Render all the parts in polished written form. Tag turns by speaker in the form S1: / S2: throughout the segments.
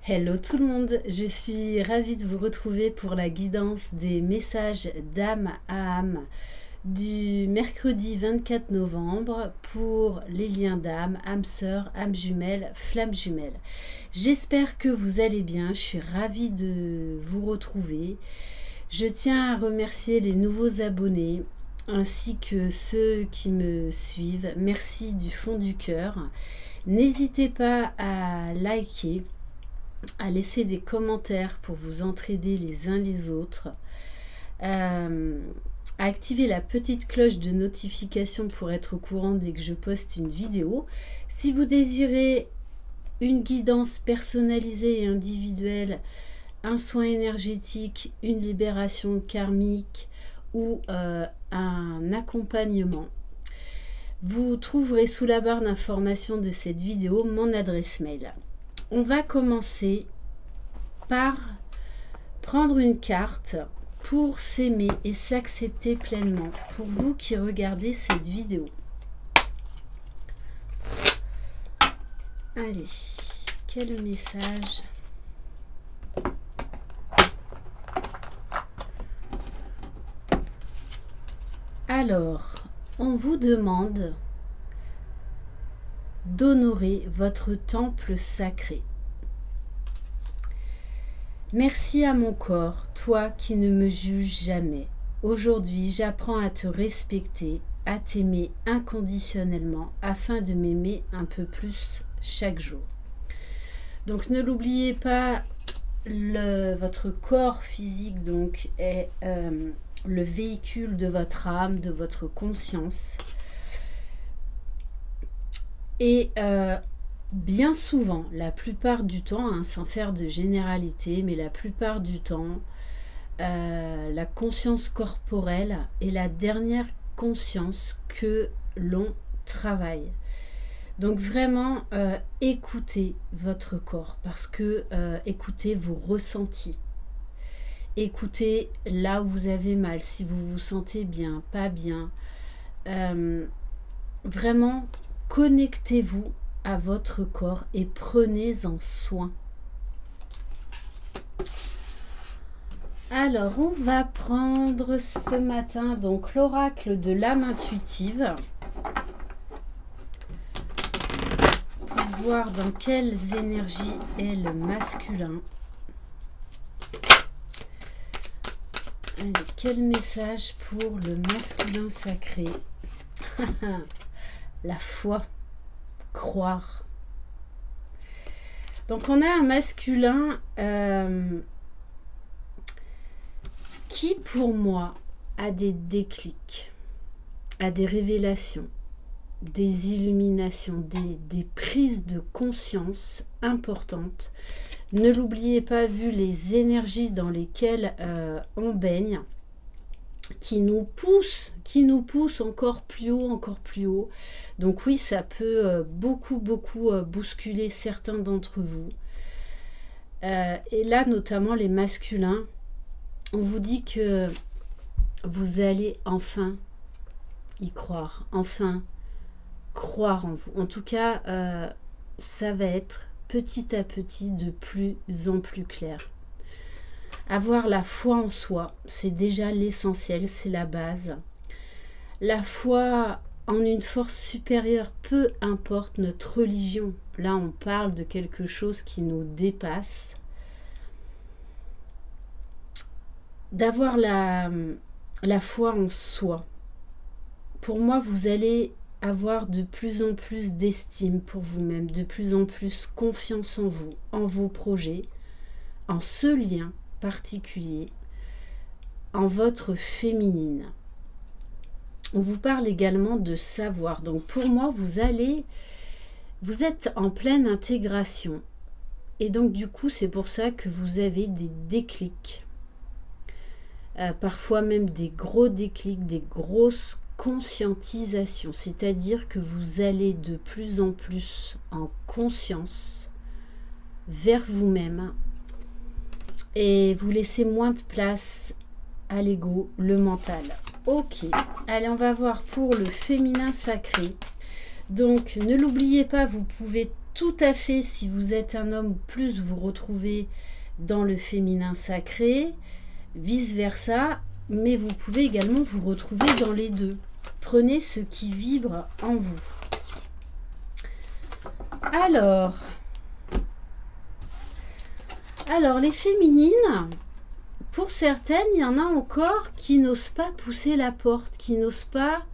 S1: Hello tout le monde, je suis ravie de vous retrouver pour la guidance des messages d'âme à âme du mercredi 24 novembre pour les liens d'âme, âme sœur, âme jumelle, flamme jumelle. J'espère que vous allez bien, je suis ravie de vous retrouver. Je tiens à remercier les nouveaux abonnés ainsi que ceux qui me suivent. Merci du fond du cœur. N'hésitez pas à liker, à laisser des commentaires pour vous entraider les uns les autres, à activer la petite cloche de notification pour être au courant dès que je poste une vidéo. Si vous désirez une guidance personnalisée et individuelle, un soin énergétique, une libération karmique ou un accompagnement, vous trouverez sous la barre d'information de cette vidéo mon adresse mail. On va commencer par prendre une carte pour s'aimer et s'accepter pleinement, pour vous qui regardez cette vidéo. Allez, quel message? Alors, on vous demande d'honorer votre temple sacré. Merci à mon corps, toi qui ne me juges jamais. Aujourd'hui, j'apprends à te respecter, à t'aimer inconditionnellement, afin de m'aimer un peu plus chaque jour. Donc ne l'oubliez pas, votre corps physique donc est le véhicule de votre âme, de votre conscience. Et bien souvent, la plupart du temps, sans faire de généralité, mais la plupart du temps, la conscience corporelle est la dernière conscience que l'on travaille. Donc vraiment, écoutez votre corps, parce que écoutez vos ressentis. Écoutez là où vous avez mal, si vous vous sentez bien, pas bien. Vraiment, connectez-vous à votre corps et prenez-en soin. Alors, on va prendre ce matin donc l'oracle de l'âme intuitive pour voir dans quelles énergies est le masculin. Allez, quel message pour le masculin sacré? La foi, croire. Donc on a un masculin qui pour moi a des déclics, a des révélations, des illuminations, des prises de conscience importantes. Ne l'oubliez pas, vu les énergies dans lesquelles on baigne, qui nous pousse encore plus haut, encore plus haut. Donc oui, ça peut beaucoup bousculer certains d'entre vous. Et là, notamment les masculins, on vous dit que vous allez enfin y croire, enfin croire en vous. En tout cas, ça va être petit à petit de plus en plus clair. Avoir la foi en soi, c'est déjà l'essentiel, c'est la base. La foi en une force supérieure, peu importe notre religion. Là, on parle de quelque chose qui nous dépasse. D'avoir la foi en soi. Pour moi, vous allez avoir de plus en plus d'estime pour vous-même, de plus en plus confiance en vous, en vos projets, en ce lien particulier, en votre féminine. On vous parle également de savoir. Donc pour moi, vous êtes en pleine intégration. Et donc du coup, c'est pour ça que vous avez des déclics. Parfois même des gros déclics, des grosses conscientisations. C'est-à-dire que vous allez de plus en plus en conscience vers vous-même. Et vous laissez moins de place à l'ego, le mental. Ok, allez, on va voir pour le féminin sacré. Donc, ne l'oubliez pas, vous pouvez tout à fait, si vous êtes un homme, plus vous retrouvez dans le féminin sacré, vice-versa, mais vous pouvez également vous retrouver dans les deux. Prenez ce qui vibre en vous. Alors, les féminines, pour certaines, il y en a encore qui n'osent pas pousser la porte, qui n'osent pas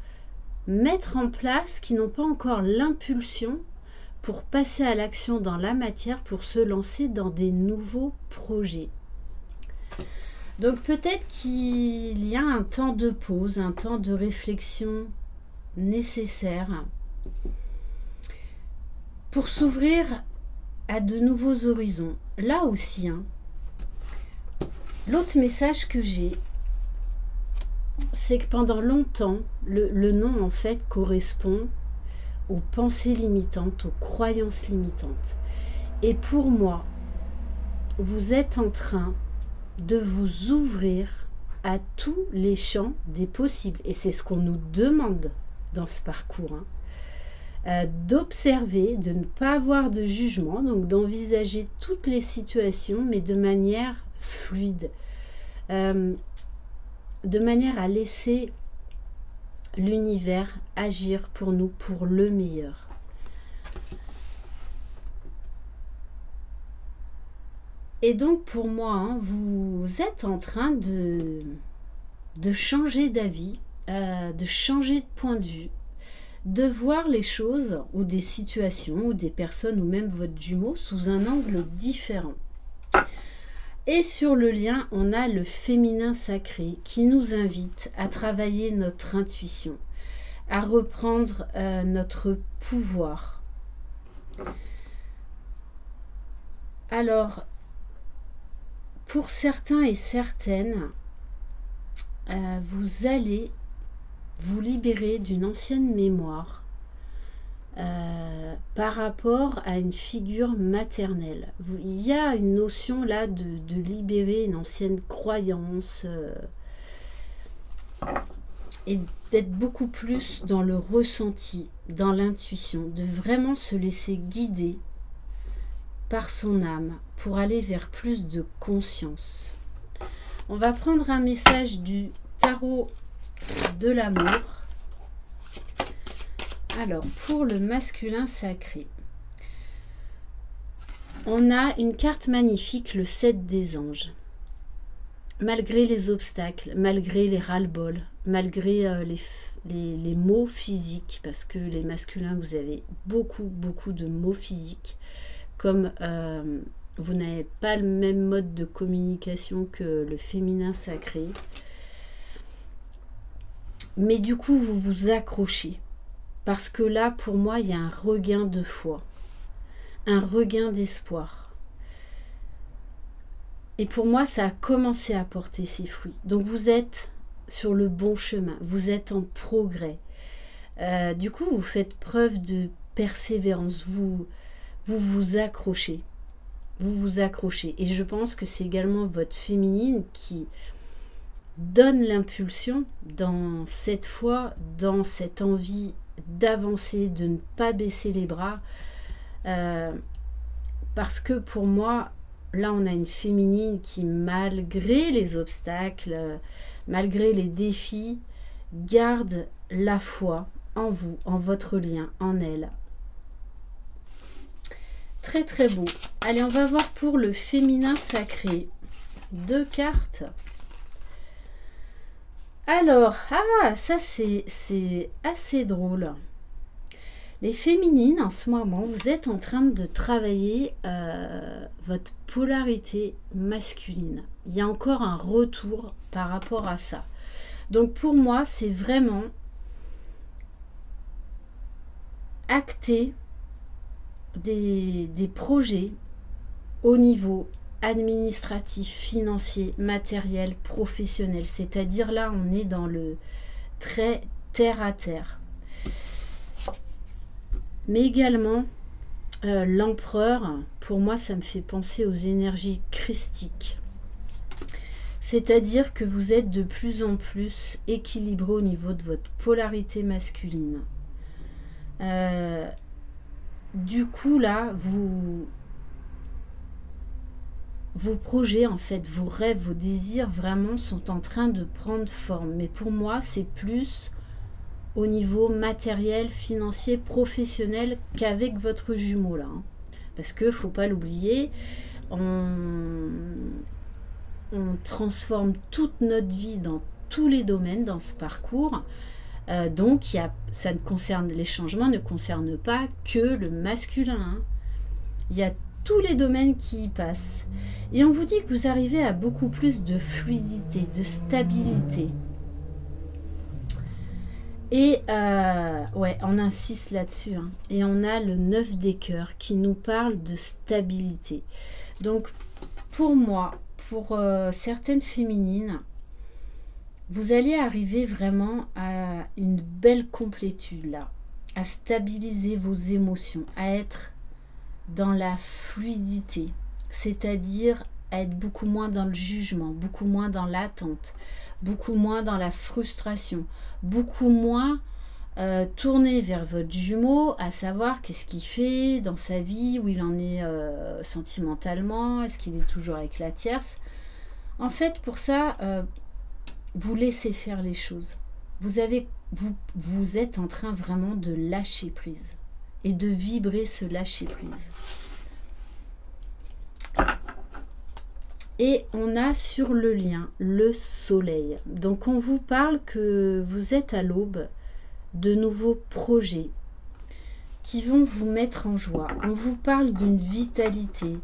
S1: mettre en place, qui n'ont pas encore l'impulsion pour passer à l'action dans la matière, pour se lancer dans des nouveaux projets. Donc peut-être qu'il y a un temps de pause, un temps de réflexion nécessaire pour s'ouvrir à de nouveaux horizons. Là aussi, l'autre message que j'ai, c'est que pendant longtemps, le nom en fait correspond aux pensées limitantes, aux croyances limitantes. Et pour moi, vous êtes en train de vous ouvrir à tous les champs des possibles. Et c'est ce qu'on nous demande dans ce parcours. D'observer, de ne pas avoir de jugement, donc d'envisager toutes les situations, mais de manière fluide. De manière à laisser l'univers agir pour nous, pour le meilleur. Et donc pour moi, vous êtes en train de changer d'avis, de changer de point de vue, de voir les choses ou des situations ou des personnes ou même votre jumeau sous un angle différent. Et sur le lien, on a le féminin sacré qui nous invite à travailler notre intuition, à reprendre notre pouvoir. Alors, pour certains et certaines, vous allez vous libérer d'une ancienne mémoire par rapport à une figure maternelle. Il y a une notion là de libérer une ancienne croyance et d'être beaucoup plus dans le ressenti, dans l'intuition, de vraiment se laisser guider par son âme pour aller vers plus de conscience. On va prendre un message du tarot de l'amour. Alors, pour le masculin sacré, on a une carte magnifique, le 7 des anges. Malgré les obstacles, malgré les ras-le-bol, malgré les maux physiques, parce que les masculins, vous avez beaucoup de maux physiques, comme vous n'avez pas le même mode de communication que le féminin sacré. Mais du coup, vous vous accrochez. Parce que là, pour moi, il y a un regain de foi. Un regain d'espoir. Et pour moi, ça a commencé à porter ses fruits. Donc vous êtes sur le bon chemin. Vous êtes en progrès. Du coup, vous faites preuve de persévérance. Vous accrochez. Vous vous accrochez. Et je pense que c'est également votre féminine qui donne l'impulsion dans cette foi, dans cette envie d'avancer, de ne pas baisser les bras. Parce que pour moi, là on a une féminine qui, malgré les obstacles, malgré les défis, garde la foi en vous, en votre lien, en elle. Très très beau. Allez, on va voir pour le féminin sacré. 2 cartes. Alors, ça c'est assez drôle. Les féminines, en ce moment, vous êtes en train de travailler votre polarité masculine. Il y a encore un retour par rapport à ça. Donc pour moi, c'est vraiment acter des projets au niveau administratif, financier, matériel, professionnel. C'est-à-dire là, on est dans le très terre à terre. Mais également, l'empereur, pour moi, ça me fait penser aux énergies christiques. C'est-à-dire que vous êtes de plus en plus équilibré au niveau de votre polarité masculine. du coup, là, vos projets, en fait, vos rêves, vos désirs, vraiment, sont en train de prendre forme. Mais pour moi, c'est plus au niveau matériel, financier, professionnel qu'avec votre jumeau, là. Hein. Parce que, faut pas l'oublier, on transforme toute notre vie dans tous les domaines dans ce parcours. Donc, ça ne concerne, les changements ne concernent pas que le masculin. Hein. Il y a tous les domaines qui y passent. Et on vous dit que vous arrivez à beaucoup plus de fluidité, de stabilité. Et ouais, on insiste là-dessus. Hein. Et on a le 9 des cœurs qui nous parle de stabilité. Donc, pour moi, pour certaines féminines, vous allez arriver vraiment à une belle complétude là, à stabiliser vos émotions, à être dans la fluidité, c'est-à-dire à être beaucoup moins dans le jugement, beaucoup moins dans l'attente, beaucoup moins dans la frustration, beaucoup moins tourné vers votre jumeau, à savoir qu'est-ce qu'il fait dans sa vie, où il en est sentimentalement, est-ce qu'il est toujours avec la tierce. En fait, pour ça, vous laissez faire les choses. Vous êtes en train vraiment de lâcher prise et de vibrer ce lâcher prise. Et on a sur le lien le soleil. Donc on vous parle que vous êtes à l'aube de nouveaux projets qui vont vous mettre en joie. On vous parle d'une vitalité,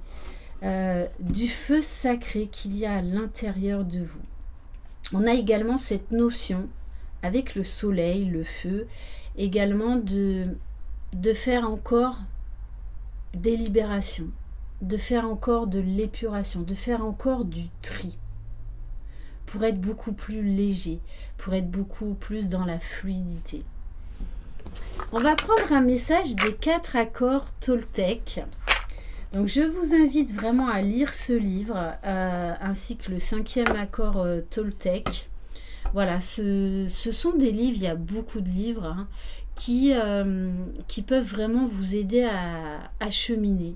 S1: du feu sacré qu'il y a à l'intérieur de vous. On a également cette notion, avec le soleil, le feu, également de faire encore des libérations, de faire encore de l'épuration, de faire encore du tri, pour être beaucoup plus léger, pour être beaucoup plus dans la fluidité. On va prendre un message des 4 accords Toltec. Donc je vous invite vraiment à lire ce livre, ainsi que le 5e accord Toltec. Voilà, ce sont des livres, il y a beaucoup de livres hein, qui peuvent vraiment vous aider à cheminer.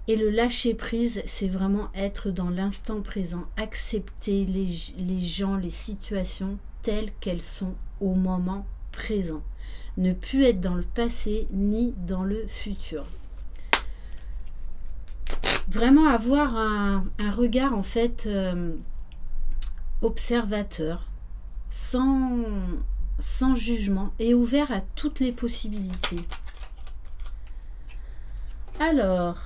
S1: Et le lâcher prise, c'est vraiment être dans l'instant présent, accepter les gens, les situations telles qu'elles sont au moment présent. Ne plus être dans le passé ni dans le futur. Vraiment avoir un regard en fait observateur, sans jugement et ouvert à toutes les possibilités. Alors,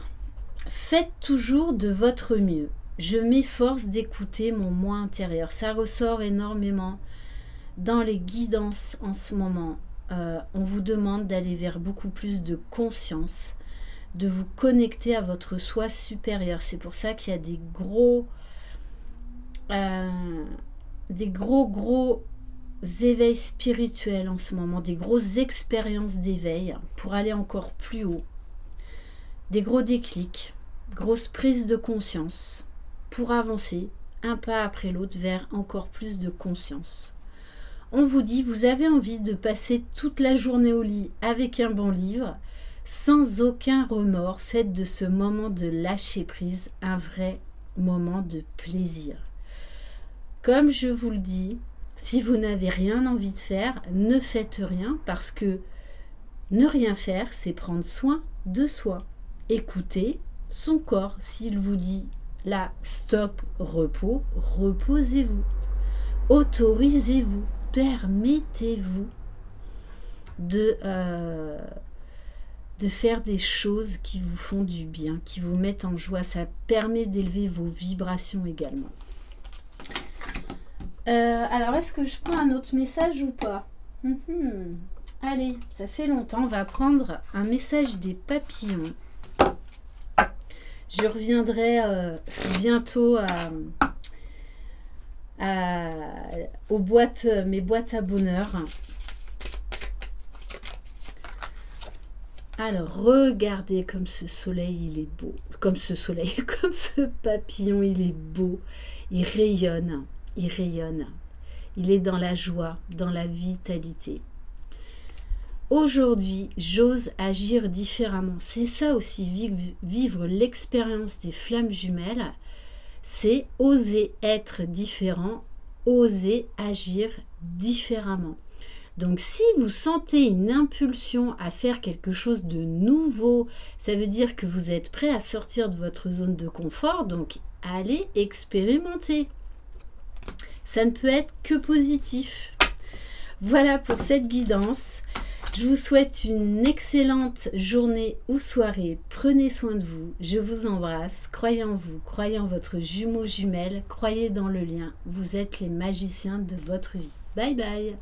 S1: faites toujours de votre mieux. Je m'efforce d'écouter mon moi intérieur. Ça ressort énormément dans les guidances en ce moment. On vous demande d'aller vers beaucoup plus de conscience, de vous connecter à votre soi supérieur. C'est pour ça qu'il y a des gros éveils spirituels en ce moment, des grosses expériences d'éveil pour aller encore plus haut, des gros déclics, grosses prises de conscience pour avancer un pas après l'autre vers encore plus de conscience. On vous dit, vous avez envie de passer toute la journée au lit avec un bon livre, sans aucun remords, faites de ce moment de lâcher prise un vrai moment de plaisir. Comme je vous le dis, si vous n'avez rien envie de faire, ne faites rien parce que ne rien faire, c'est prendre soin de soi. Écoutez son corps. S'il vous dit là, stop, repos, reposez-vous. Autorisez-vous, permettez-vous de faire des choses qui vous font du bien, qui vous mettent en joie. Ça permet d'élever vos vibrations également. Alors, est-ce que je prends un autre message ou pas? Allez, ça fait longtemps. On va prendre un message des papillons. Je reviendrai bientôt mes boîtes à bonheur. Alors, regardez comme ce soleil, il est beau. Comme ce papillon, il est beau. Il rayonne. Il est dans la joie, dans la vitalité. Aujourd'hui, j'ose agir différemment. C'est ça aussi, vivre l'expérience des flammes jumelles, c'est oser être différent, oser agir différemment. Donc si vous sentez une impulsion à faire quelque chose de nouveau, ça veut dire que vous êtes prêt à sortir de votre zone de confort, donc allez expérimenter. Ça ne peut être que positif. Voilà pour cette guidance. Je vous souhaite une excellente journée ou soirée. Prenez soin de vous. Je vous embrasse. Croyez en vous, croyez en votre jumeau jumelle, croyez dans le lien. Vous êtes les magiciens de votre vie. Bye bye.